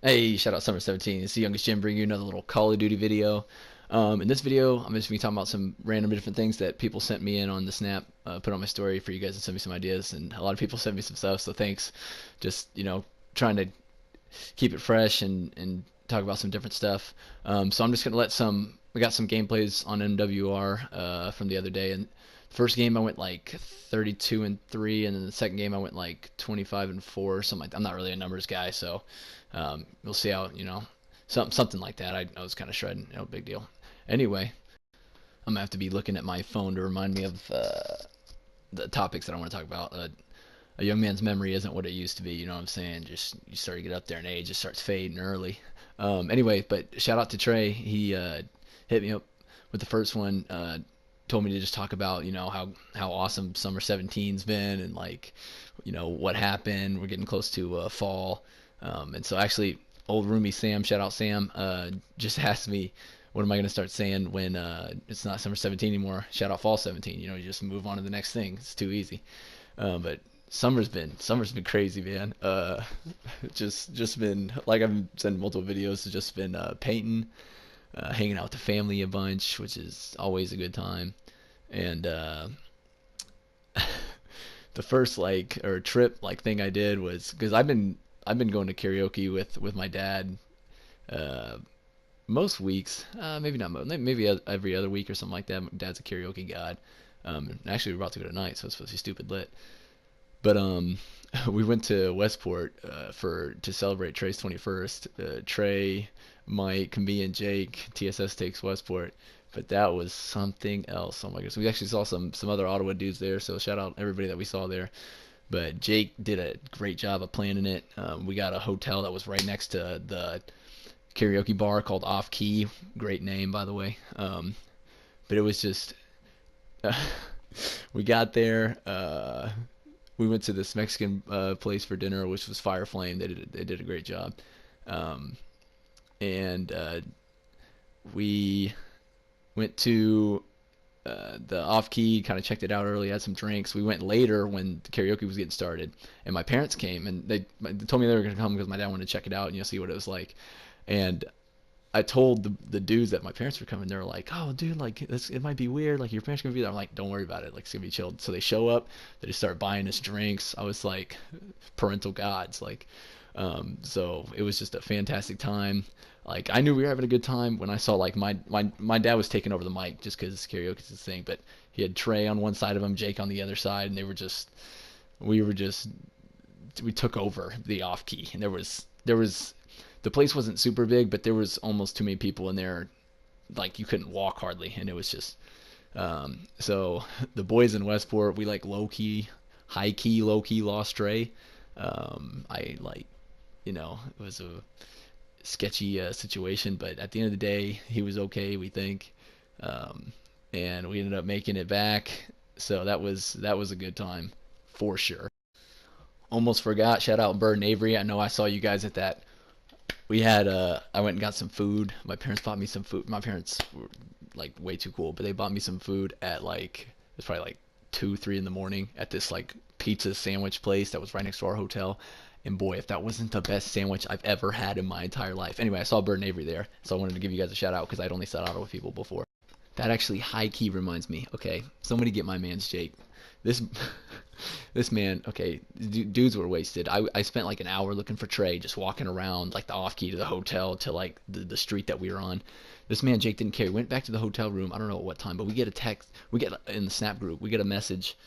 Hey, shout out Summer 17. It's the youngest Jim bringing you another little Call of Duty video. In this video, I'm just going to be talking about some random different things that people sent me in on the Snap, put on my story for you guys to send me some ideas. And a lot of people sent me some stuff, so thanks. Just, trying to keep it fresh and talk about some different stuff. So I'm just going to we got some gameplays on MWR from the other day. And the first game I went like 32-3, and then the second game I went like 25-4, something like that. I'm not really a numbers guy, so we'll see how, something like that. I was kind of shredding, no big deal. Anyway, I'm gonna have to be looking at my phone to remind me of the topics that I want to talk about. A young man's memory isn't what it used to be. You know what I'm saying? Just you start to get up there in age, just starts fading early. Anyway, but shout out to Trey. He hit me up with the first one. Told me to just talk about how awesome summer 17's been, and like what happened. We're getting close to fall, and so actually old roomie Sam, shout out Sam, just asked me what am I going to start saying when it's not summer 17 anymore. Shout out fall 17. You just move on to the next thing. It's too easy. But summer's been crazy, man. Just been, like I've sent multiple videos. It's just been painting, hanging out with the family a bunch, which is always a good time. And the first trip thing I did was because I've been going to karaoke with my dad uh, most weeks, maybe not most, maybe every other week or something like that. My dad's a karaoke god. Actually, we're about to go tonight, so it's supposed to be stupid lit. But we went to Westport for to celebrate Trey's 21st. Trey, Mike, me, and Jake. TSS takes Westport, but that was something else. Oh my goodness, we actually saw some other Ottawa dudes there. So shout out everybody that we saw there. But Jake did a great job of planning it. We got a hotel that was right next to the karaoke bar called Off Key. Great name, by the way. But it was just we got there. We went to this Mexican place for dinner, which was Fire Flame. They did a great job. Um, and we went to the off key, kind of checked it out early, had some drinks. We went later when the karaoke was getting started, and my parents came and they told me they were going to come because my dad wanted to check it out and see what it was like. And I told the dudes that my parents were coming. They were like, "Oh, dude, like it might be weird. Like your parents gonna be there." I'm like, "Don't worry about it. Like it's gonna be chilled." So they show up. They just start buying us drinks. I was like, parental gods. So it was just a fantastic time. Like I knew we were having a good time when I saw like my dad was taking over the mic just because karaoke is his thing. But he had Trey on one side of him, Jake on the other side, and we were just we took over the off key, and there was the place wasn't super big, but there was almost too many people in there, like you couldn't walk hardly, and it was just so the boys in Westport, we like high key, low key lost Trey. I like it was a sketchy situation, but at the end of the day, he was okay, we think, um, and we ended up making it back. So that was a good time for sure. Almost forgot. Shout out Bird and Avery. I know I saw you guys at that. We had I went and got some food. My parents bought me some food. My parents were like way too cool, but they bought me some food at it was probably like 2, 3 in the morning at this like pizza sandwich place that was right next to our hotel. And boy, if that wasn't the best sandwich I've ever had in my entire life. Anyway, I saw Bird and Avery there, so I wanted to give you guys a shout out because I'd only sat out with people before. That actually high key reminds me. Okay, somebody get my man's Jake. This this man. Okay, dudes were wasted. I spent like an hour looking for Trey, just walking around like the off key to the hotel to like the street that we were on. This man Jake didn't care. He went back to the hotel room. I don't know at what time, but we get a text. We get in the Snap group. We get a message,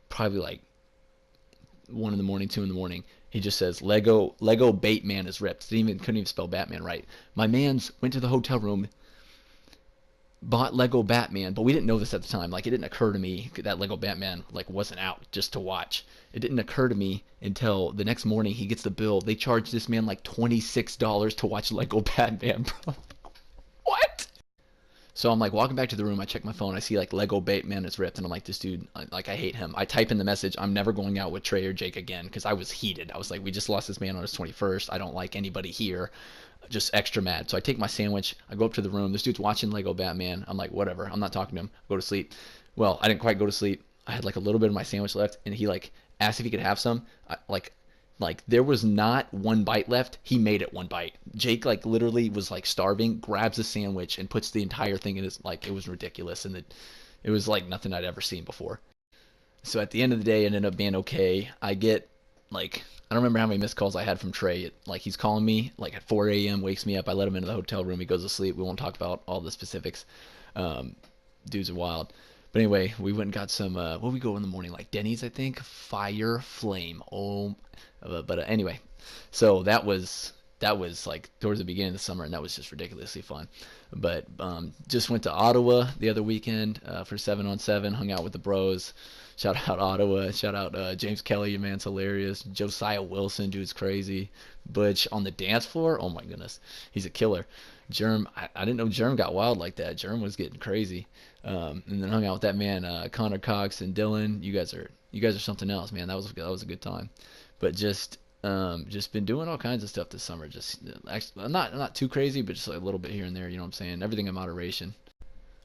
probably like 1 in the morning, 2 in the morning. He just says Lego Bait Man is ripped. Couldn't even spell Batman right. My man's went to the hotel room, bought Lego Batman, but we didn't know this at the time. Like it didn't occur to me that Lego Batman like wasn't out just to watch. It didn't occur to me until the next morning he gets the bill. They charged this man like $26 to watch Lego Batman, bro. What? So I'm like walking back to the room. I check my phone. I see like Lego Batman is ripped, and I'm like, this dude, like I hate him. I type in the message, I'm never going out with Trey or Jake again because I was heated. I was like, we just lost this man on his 21st. I don't like anybody here. Just extra mad. So I take my sandwich. I go up to the room. This dude's watching Lego Batman. I'm like, whatever. I'm not talking to him. I go to sleep. Well, I didn't quite go to sleep. I had like a little bit of my sandwich left, and he like asked if he could have some. Like there was not one bite left. He made it one bite. Jake like literally was like starving, grabs a sandwich and puts the entire thing in his, like it was ridiculous, and it was like nothing I'd ever seen before. So at the end of the day, it ended up being okay. I get like I don't remember how many missed calls I had from Trey. Like he's calling me like at 4 a.m. wakes me up. I let him into the hotel room. He goes to sleep. We won't talk about all the specifics. Um, Dudes are wild. But anyway, we went and got some. What we go in the morning? Like Denny's, I think. Fire Flame. Oh, but anyway, so that was like towards the beginning of the summer, and that was just ridiculously fun. But just went to Ottawa the other weekend for 7-on-7. Hung out with the bros. Shout out Ottawa. Shout out James Kelly, your man's hilarious. Josiah Wilson, dude's crazy. Butch on the dance floor. Oh my goodness, he's a killer. Germ, I didn't know Germ got wild like that. Germ was getting crazy. And then hung out with that man Connor Cox and Dylan. You guys are something else, man. That was a good time. But just been doing all kinds of stuff this summer. Just actually, not too crazy, but just like a little bit here and there. You know what I'm saying? Everything in moderation.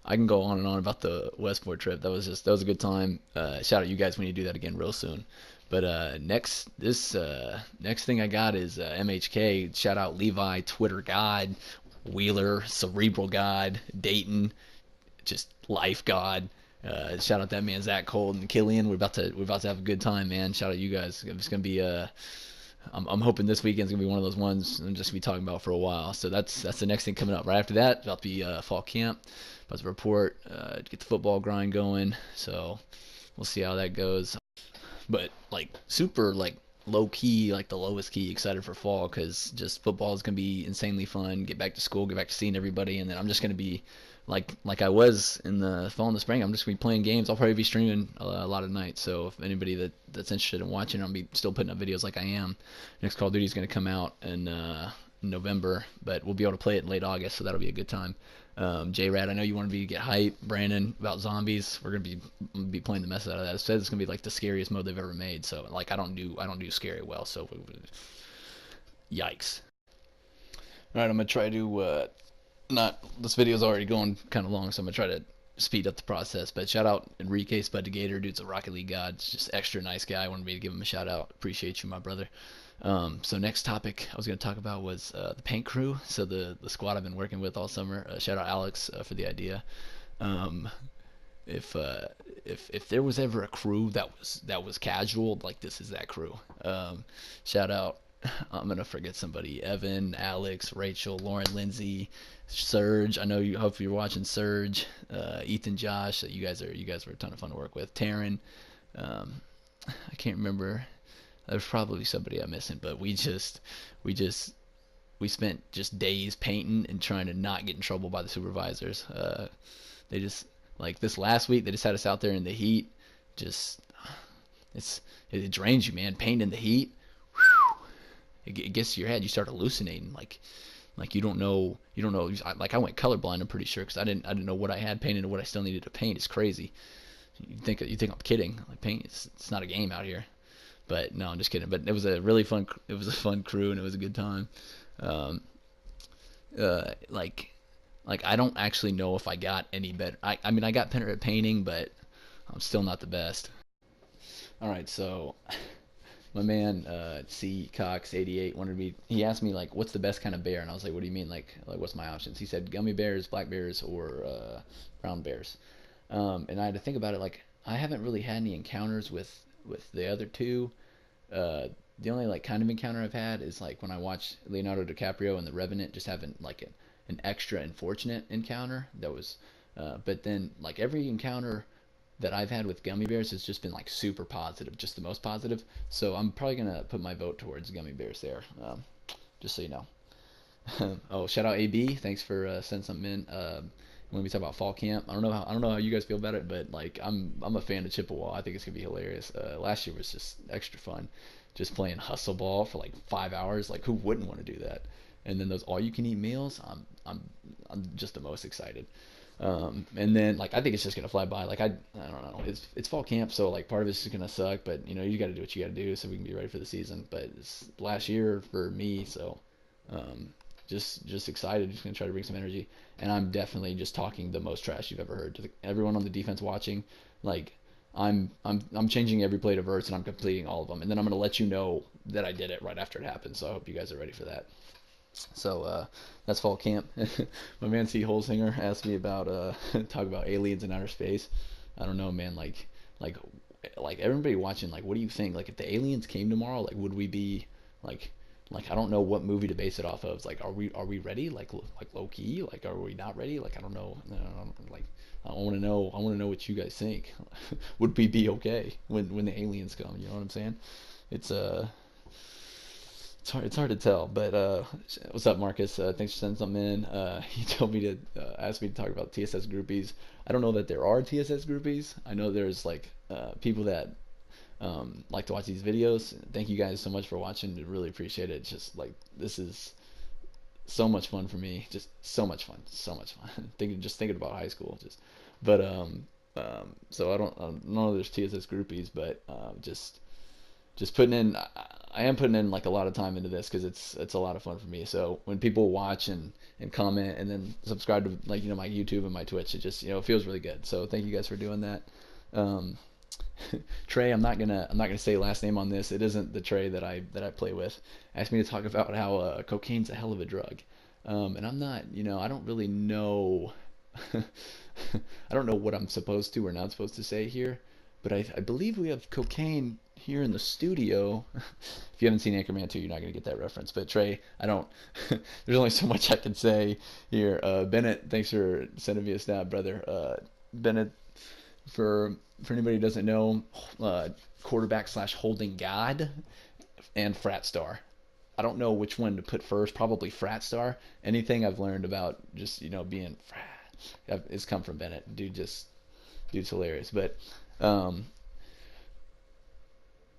I can go on and on about the Westport trip. That was a good time. Shout out you guys when you do that again real soon. But next thing I got is MHK. Shout out Levi, Twitter God, Wheeler, Cerebral God, Dayton, just Life God. Shout out that man Zach Cold and Killian. We're about to have a good time, man. Shout out you guys. It's gonna be I'm hoping this weekend's gonna be one of those ones I'm just gonna be talking about for a while. So that's the next thing coming up. Right after that, about to be fall camp. About to report, get the football grind going. So we'll see how that goes. But like super like low key, like the lowest key, excited for fall because just football is gonna be insanely fun. Get back to school, get back to seeing everybody, and then I'm just gonna be like I was in the fall and the spring. I'm just gonna be playing games. I'll probably be streaming a lot of nights. So if anybody that's interested in watching, I'll be still putting up videos like I am. Next Call of Duty is gonna come out in November, but we'll be able to play it in late August, so that'll be a good time. J-Rad, I know you want to get hype. Brandon, about zombies. We're gonna be playing the mess out of that. It says it's gonna be like the scariest mode they've ever made. So like I don't do scary well. So yikes. All right, I'm gonna try to not. This video's already going kind of long, so I'm gonna try to speed up the process. But shout out Enrique Spud the Gator, dude's a Rocket League god. It's just extra nice guy. I wanted me to give him a shout out. Appreciate you, my brother. So next topic I was going to talk about was the paint crew. So the squad I've been working with all summer. Shout out Alex for the idea. Um, if there was ever a crew that was casual, like this is that crew. Shout out. I'm gonna forget somebody. Evan, Alex, Rachel, Lauren, Lindsay, Serge. I know you. Hope you're watching Serge. Ethan, Josh. You guys were a ton of fun to work with. Taryn. I can't remember. There's probably somebody I'm missing, but we spent just days painting and trying to not get in trouble by the supervisors. They just like this last week they just had us out there in the heat. Just it drains you, man. Painting in the heat, it gets to your head. You start hallucinating, like you don't know. Like I went colorblind. I'm pretty sure because I didn't know what I had painted and what I still needed to paint. It's crazy. You think I'm kidding? Like paint, it's not a game out here. But no, I'm just kidding. But it was a fun crew and it was a good time. Um, like I don't actually know if I got any better. I mean I got better at painting, but I'm still not the best. All right, so my man C Cox 88 wanted me. He asked me like, what's the best kind of bear? And I was like, what do you mean? Like what's my options? He said gummy bears, black bears, or brown bears. And I had to think about it. Like I haven't really had any encounters with the other two. Uh, the only like kind of encounter I've had is like when I watched Leonardo DiCaprio and The Revenant, just having like an extra unfortunate encounter that was. But then like every encounter that I've had with gummy bears has just been like super positive, just the most positive. So I'm probably gonna put my vote towards gummy bears there. Just so you know. Oh, shout out AB. Thanks for sending something in. When we talk about fall camp, I don't know how you guys feel about it, but like I'm a fan of Chippewa. I think it's gonna be hilarious. Last year was just extra fun, just playing hustle ball for like 5 hours. Like who wouldn't want to do that? And then those all you can eat meals. I'm just the most excited. And then like I think it's just gonna fly by. Like I don't know. It's fall camp, so like part of it's just gonna suck, but you got to do what you got to do so we can be ready for the season. But it's last year for me, so um, just excited. Just gonna try to bring some energy, and I'm definitely just talking the most trash you've ever heard to everyone on the defense watching. Like I'm changing every play to verse, and I'm completing all of them, and then I'm gonna let you know that I did it right after it happens. So I hope you guys are ready for that. So that's fall camp. My man C Holsinger asked me about talk about aliens in outer space. I don't know, man. Like like everybody watching, like, what do you think? Like, if the aliens came tomorrow, like, would we be like I don't know what movie to base it off of. Like, are we ready? Like low key? Like, are we not ready? Like, I don't know. Like, I want to know. I want to know what you guys think. Would we be okay when the aliens come? You know what I'm saying? It's it's hard to tell, but what's up, Marcus? Thanks for sending something in. He told me to ask me to talk about TSS groupies. I don't know that there are TSS groupies. I know there's like people that like to watch these videos. Thank you guys so much for watching. I really appreciate it. Just like, this is so much fun for me. Just so much fun. So much fun. Thinking about high school. But so I don't know if there's TSS groupies, but just putting in. I am putting in like a lot of time into this because it's a lot of fun for me. So when people watch and comment and then subscribe to, like, my YouTube and my Twitch, it just, it feels really good. So thank you guys for doing that. Um, Trey, I'm not gonna say last name on this. It isn't the Trey that I play with. Asked me to talk about how cocaine's a hell of a drug, and I'm not. I don't really know. I don't know what I'm supposed to or not supposed to say here, but I believe we have cocaine here in the studio. If you haven't seen Anchorman 2, you're not gonna get that reference. But Trey, I don't. There's only so much I can say here. Bennett, thanks for sending me a snap, brother. Bennett, for anybody who doesn't know, quarterback slash holding god and frat star. I don't know which one to put first. Probably frat star. Anything I've learned about just being frat, it's come from Bennett. Dude's hilarious. But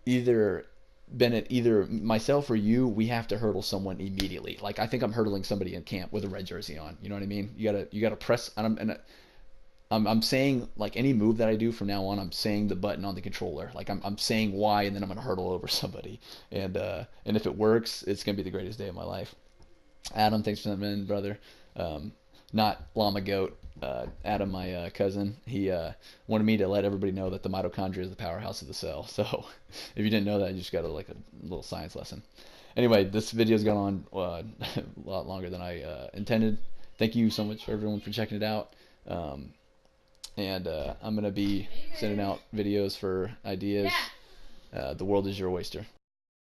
either Bennett, either myself or you, we have to hurdle someone immediately. Like, I think I'm hurdling somebody in camp with a red jersey on. You know what I mean? You gotta press. I'm saying, like, any move that I do from now on, I'm saying the button on the controller. Like, I'm saying Y, and then I'm gonna hurdle over somebody. And if it works, it's gonna be the greatest day of my life. Adam, thanks for coming in, brother. Not Llama Goat. Adam, my cousin, he wanted me to let everybody know that the mitochondria is the powerhouse of the cell. So if you didn't know that, you just got a little science lesson. Anyway, this video's gone on a lot longer than I intended. Thank you so much for everyone for checking it out. And I'm going to be sending out videos for ideas. The world is your oyster.